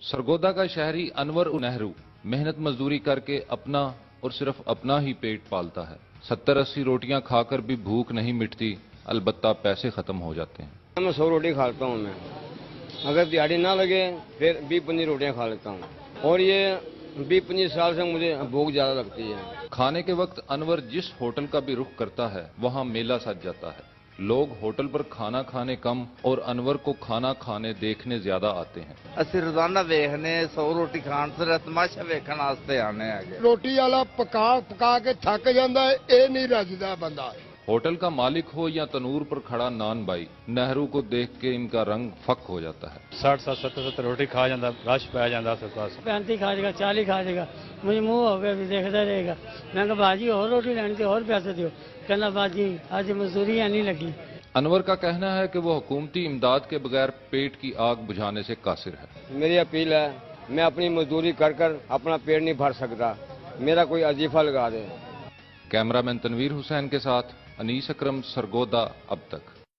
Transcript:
सरगोदा का शहरी अनवर नेहरू मेहनत मजदूरी करके अपना और सिर्फ अपना ही पेट पालता है। 70-80 रोटियां खाकर भी भूख नहीं मिटती, अलबत्ता पैसे खत्म हो जाते हैं। मैं 100 रोटी खा लेता हूँ। मैं अगर दिहाड़ी ना लगे फिर 20-25 रोटियां खा लेता हूँ और ये 20-25 साल से मुझे भूख ज्यादा लगती है। खाने के वक्त अनवर जिस होटल का भी रुख करता है वहां मेला सज जाता है। लोग होटल पर खाना खाने कम और अनवर को खाना खाने देखने ज्यादा आते हैं। ਅਸੀਂ ਰੋਜ਼ਾਨਾ ਵੇਖਨੇ 100 ਰੋਟੀ ਖਾਣ ਤੇ ਤਮਾਸ਼ਾ ਵੇਖਣ ਵਾਸਤੇ ਆਨੇ ਹੈਗੇ। ਰੋਟੀ ਵਾਲਾ ਪਕਾ ਕੇ ਥੱਕ ਜਾਂਦਾ ਹੈ, ਇਹ ਨਹੀਂ ਰੱਜਦਾ ਬੰਦਾ। होटल का मालिक हो या तनूर पर खड़ा नान भाई, नेहरू को देख के इनका रंग फक हो जाता है। 60-70 रोटी खा ਜਾਂਦਾ ਰਸ਼ ਪੈ ਜਾਂਦਾ ਆਸ-ਪਾਸ। 35 ਖਾ ਜਾਏਗਾ, 40 ਖਾ ਜਾਏਗਾ, मुझे मुंह हो गया भी देखता रहेगा। मैं कहा बाजी और रोटी लेनी थी और पैसे दो, कहना बाजी आज मजदूरी नहीं लगी। अनवर का कहना है कि वो हुकूमती इमदाद के बगैर पेट की आग बुझाने से कासिर है। मेरी अपील है, मैं अपनी मजदूरी कर कर अपना पेट नहीं भर सकता, मेरा कोई अजीफा लगा दे। कैमरामैन तनवीर हुसैन के साथ अनीस अकरम, सरगोदा अब तक।